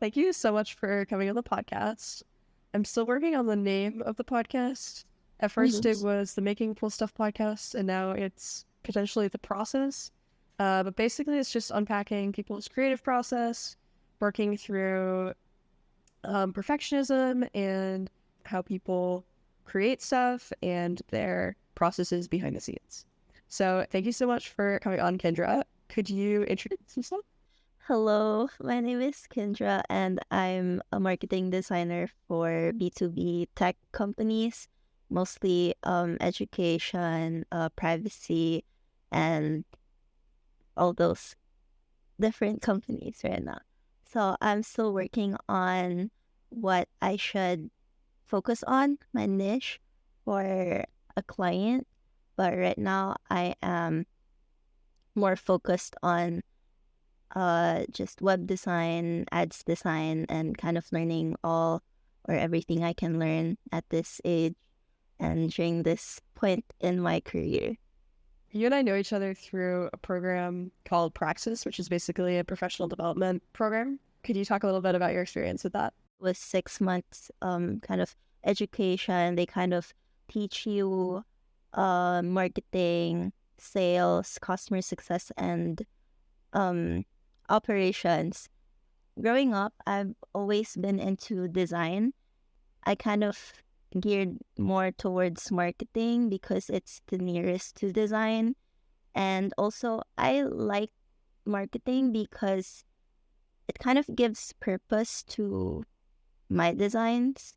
thank you so much for coming on the podcast. I'm still working on the name of the podcast. At first, it Mhm. was the Making Cool Stuff podcast, and now it's potentially the process. But basically, it's just unpacking people's creative process, working through perfectionism and how people create stuff and their processes behind the scenes. So, thank you so much for coming on, Kendra. Could you introduce yourself? Hello, my name is Kindra, and I'm a marketing designer for B2B tech companies, mostly education, privacy, and all those different companies right now. So I'm still working on what I should focus on, my niche for a client, but right now I am more focused on just web design, ads design, and kind of learning all or everything I can learn at this age and during this point in my career. You and I know each other through a program called Praxis, which is basically a professional development program. Could you talk a little bit about your experience with that? With 6 months kind of education, they kind of teach you marketing, sales, customer success, and um, operations. Growing up, I've always been into design. I kind of geared more towards marketing because it's the nearest to design. And also, I like marketing because it kind of gives purpose to my designs.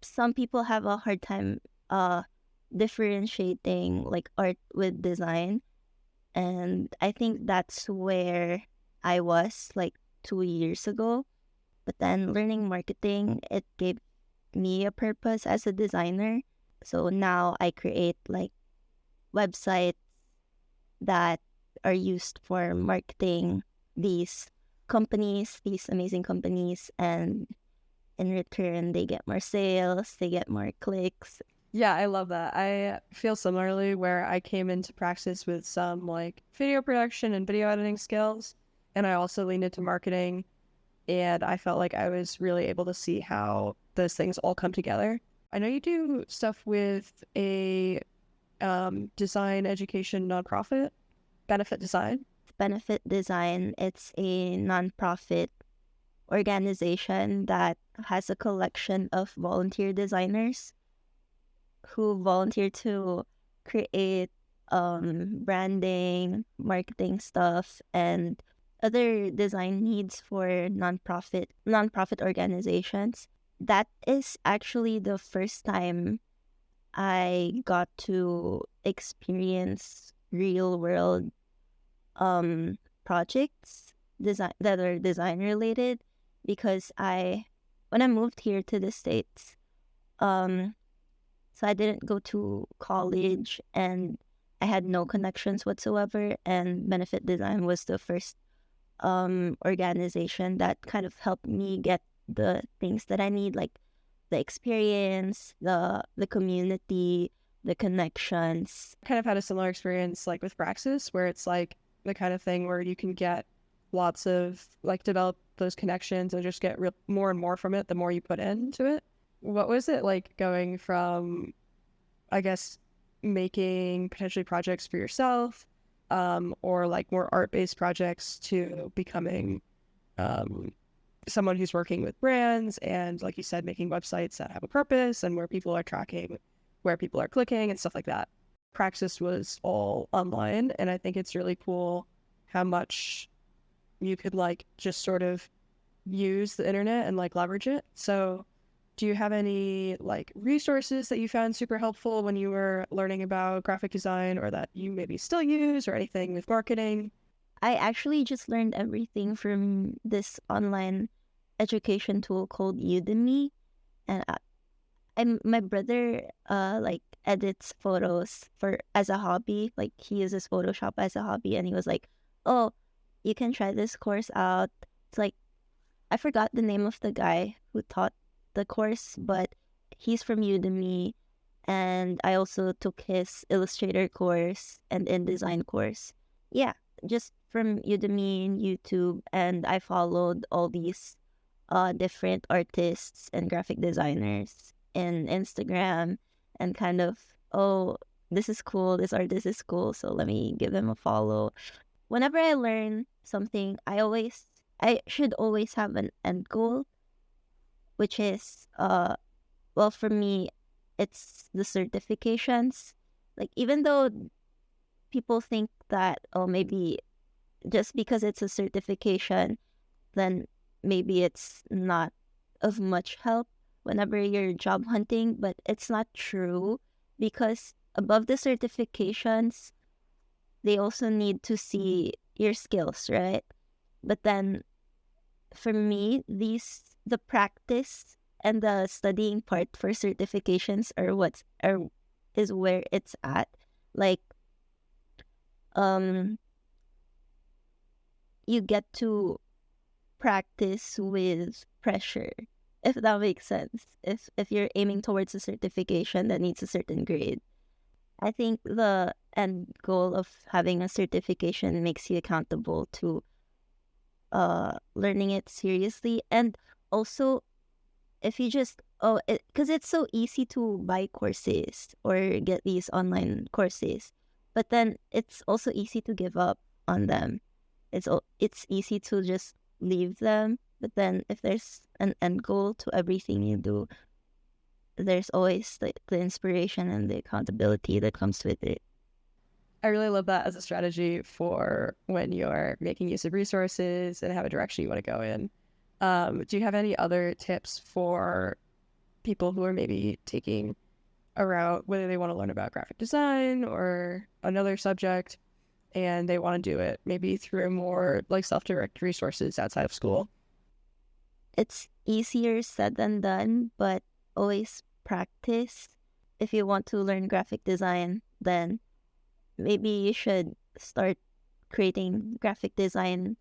Some people have a hard time differentiating like art with design. And I think that's where I was like 2 years ago. But then learning marketing, it gave me a purpose as a designer. So now I create like websites that are used for marketing these amazing companies, and in return, they get more sales, they get more clicks. Yeah, I love that. I feel similarly where I came into Praxis with some like video production and video editing skills, and I also leaned into marketing, and I felt like I was really able to see how those things all come together. I know you do stuff with a design education nonprofit, Benefit Design. Benefit Design, it's a nonprofit organization that has a collection of volunteer designers who volunteer to create branding, marketing stuff, and other design needs for nonprofit organizations. That is actually the first time I got to experience real world projects design that are design related, because I when I moved here to the States, um so I didn't go to college and I had no connections whatsoever, and Benefit Design was the first organization that kind of helped me get the things that I need, like the experience, the community, the connections. Kind of had a similar experience like with Praxis, where it's like the kind of thing where you can get lots of like develop those connections and just get more and more from it the more you put into it. What was it like going from, I guess, making potentially projects for yourself, or like more art-based projects to becoming um, someone who's working with brands and, like you said, making websites that have a purpose and where people are tracking, where people are clicking and stuff like that. Praxis was all online, and I think it's really cool how much you could like just sort of use the internet and like leverage it. So do you have any like resources that you found super helpful when you were learning about graphic design, or that you maybe still use, or anything with marketing? I actually just learned everything from this online education tool called Udemy, and my brother like edits photos for as a hobby. Like he uses Photoshop as a hobby, and he was like, "Oh, you can try this course out." It's like I forgot the name of the guy who taught the course, but he's from Udemy, and I also took his Illustrator course and InDesign course. Yeah, just from Udemy and YouTube, and I followed all these different artists and graphic designers in Instagram and kind of, oh, this is cool, this artist is cool, so let me give them a follow. Whenever I learn something, I should always have an end goal, which is well, for me, it's the certifications. Like, even though people think that, oh, maybe just because it's a certification, then maybe it's not of much help whenever you're job hunting, but it's not true, because above the certifications, they also need to see your skills, right? But then for me, the practice and the studying part for certifications is where it's at. Like, um you get to practice with pressure, if that makes sense. If you're aiming towards a certification that needs a certain grade, I think the end goal of having a certification makes you accountable to learning it seriously. And also, if you just, because it's so easy to buy courses or get these online courses, but then it's also easy to give up on them. It's easy to just leave them, but then if there's an end goal to everything you do, there's always the inspiration and the accountability that comes with it. I really love that as a strategy for when you're making use of resources and have a direction you want to go in. Do you have any other tips for people who are maybe taking a route, whether they want to learn about graphic design or another subject, and they want to do it maybe through more like self-directed resources outside of school? It's easier said than done, but always practice. If you want to learn graphic design, then maybe you should start creating graphic design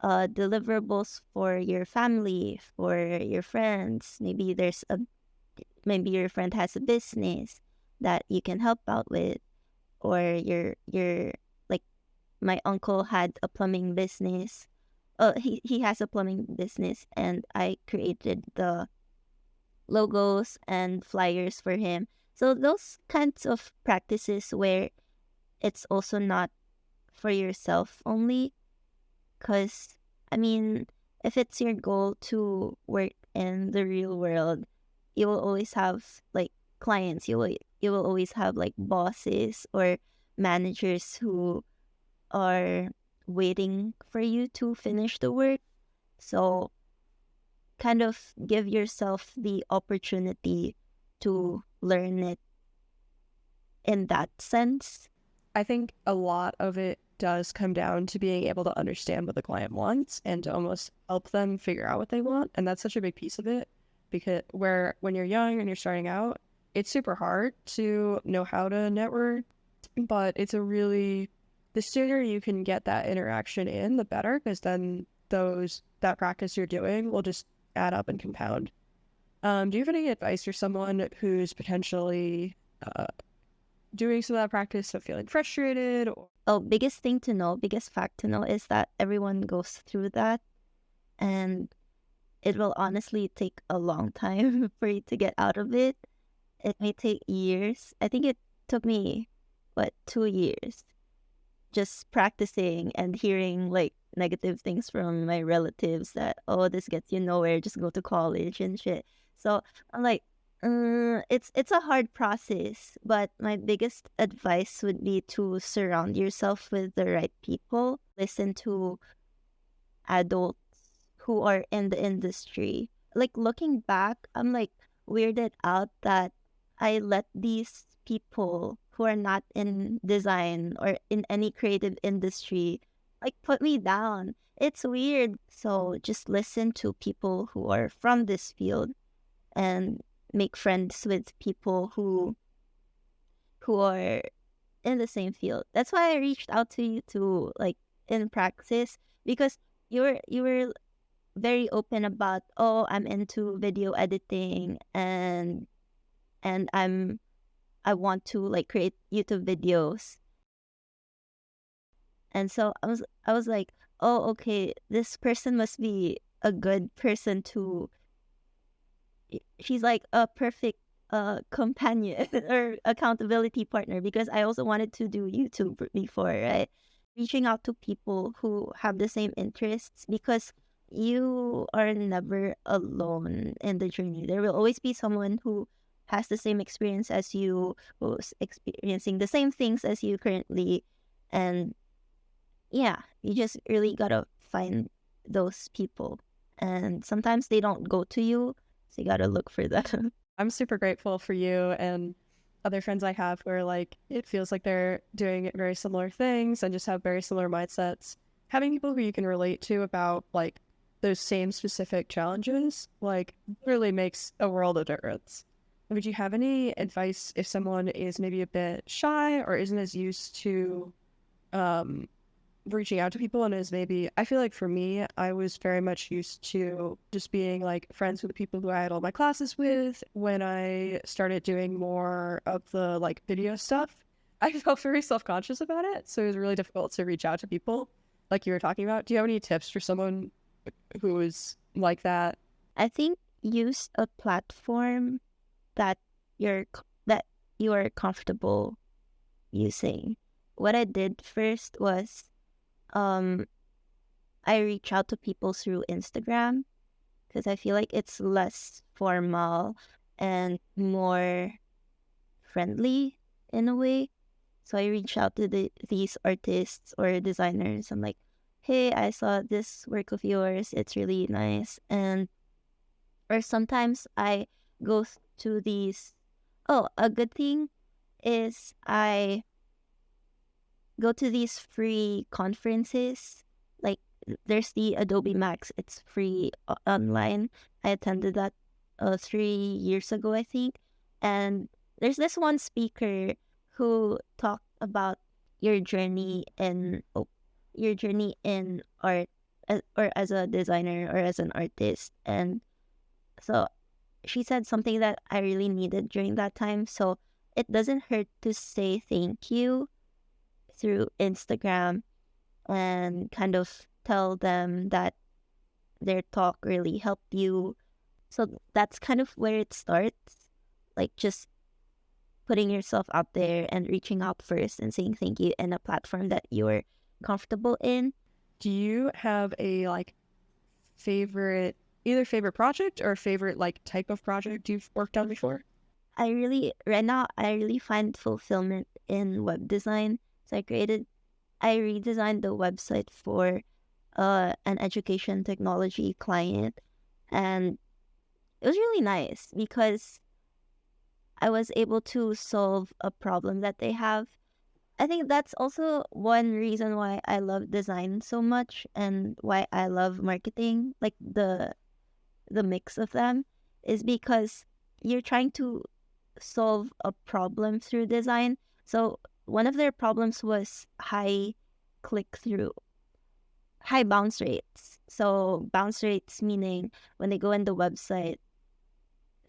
deliverables for your family, for your friends. Maybe your friend has a business that you can help out with, or your like, my uncle had a plumbing business. He has a plumbing business, and I created the logos and flyers for him. So those kinds of practices where it's also not for yourself only, because I mean, if it's your goal to work in the real world, you will always have like clients. You will always have like bosses or managers who are waiting for you to finish the work. So kind of give yourself the opportunity to learn it in that sense. I think a lot of it does come down to being able to understand what the client wants and to almost help them figure out what they want. And that's such a big piece of it, because when you're young and you're starting out, it's super hard to know how to network, but the sooner you can get that interaction in, the better, because then that practice you're doing will just add up and compound. Do you have any advice for someone who's potentially doing some of that practice of feeling frustrated? Oh, biggest fact to know is that everyone goes through that, and it will honestly take a long time for you to get out of it. It may take years. I think it took me, 2 years, just practicing and hearing like negative things from my relatives that, oh, this gets you nowhere, just go to college and shit. So I'm like, it's a hard process, but my biggest advice would be to surround yourself with the right people. Listen to adults who are in the industry. Like, looking back, I'm like weirded out that I let these people who are not in design or in any creative industry like put me down. It's weird. So just listen to people who are from this field and make friends with people who are in the same field. That's why I reached out to you to like in practice, because you were very open about, oh, I'm into video editing, and I want to like create YouTube videos. And so I was like, oh, okay, this person must be a good person to. She's like a perfect companion or accountability partner, because I also wanted to do YouTube before, right? Reaching out to people who have the same interests, because you are never alone in the journey. There will always be someone who has the same experience as you, who's experiencing the same things as you currently. And yeah, you just really gotta find those people. And sometimes they don't go to you, so you gotta look for them. I'm super grateful for you and other friends I have where like it feels like they're doing very similar things and just have very similar mindsets. Having people who you can relate to about like those same specific challenges like really makes a world of difference. Would you have any advice if someone is maybe a bit shy or isn't as used to um reaching out to people and is maybe I feel like for me I was very much used to just being like friends with the people who I had all my classes with. When I started doing more of the like video stuff, I felt very self-conscious about it, so it was really difficult to reach out to people like you were talking about. Do you have any tips for someone who is like that? I think use a platform that that you are comfortable using. What I did first was um I reach out to people through Instagram, because I feel like it's less formal and more friendly in a way. So I reach out to these artists or designers. I'm like, hey, I saw this work of yours. It's really nice. And or sometimes I go to these. Oh, a good thing is I go to these free conferences. Like there's the Adobe Max. It's free online. I attended that 3 years ago, I think. And there's this one speaker who talked about your journey in your journey in art, or as a designer or as an artist. And so she said something that I really needed during that time. So it doesn't hurt to say thank you through Instagram and kind of tell them that their talk really helped you. So that's kind of where it starts. Like just putting yourself out there and reaching out first and saying thank you in a platform that you're comfortable in. Do you have a like favorite either favorite project or favorite like type of project you've worked on before? Right now, I really find fulfillment in web design. So I redesigned the website for an education technology client, and it was really nice because I was able to solve a problem that they have. I think that's also one reason why I love design so much and why I love marketing, like the mix of them, is because you're trying to solve a problem through design. So one of their problems was click through, high bounce rates. So bounce rates meaning when they go in the website,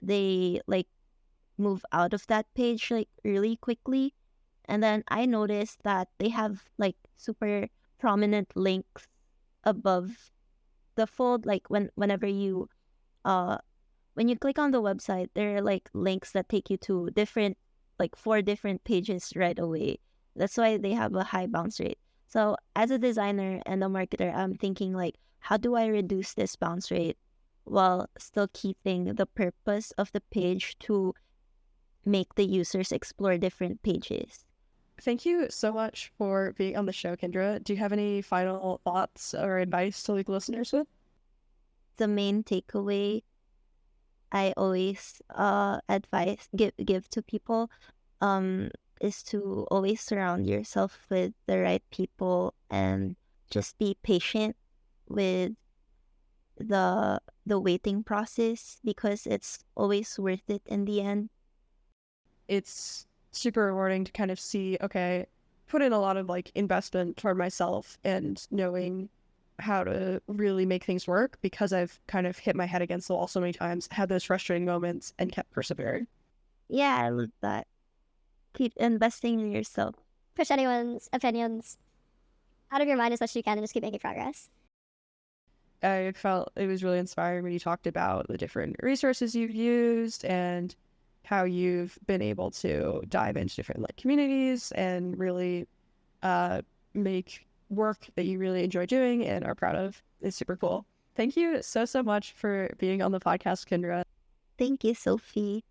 they like move out of that page like really quickly. And then I noticed that they have like super prominent links above the fold. Like uh when you click on the website, there are like links that take you to different, like 4 different pages right away. That's why they have a high bounce rate. So as a designer and a marketer, I'm thinking like, how do I reduce this bounce rate while still keeping the purpose of the page to make the users explore different pages? Thank you so much for being on the show, Kindra. Do you have any final thoughts or advice to leave listeners with? The main takeaway I always advise give to people um is to always surround yourself with the right people and just be patient with the waiting process, because it's always worth it in the end. It's super rewarding to kind of see, okay, put in a lot of like investment toward myself and knowing how to really make things work because I've kind of hit my head against the wall so many times, had those frustrating moments, and kept persevering. Yeah, I love that. Keep investing in yourself. Push anyone's opinions out of your mind as much as you can and just keep making progress. I felt it was really inspiring when you talked about the different resources you've used and how you've been able to dive into different like communities and really make work that you really enjoy doing and are proud of. It's super cool. Thank you so much for being on the podcast, Kindra. Thank you, Sophie.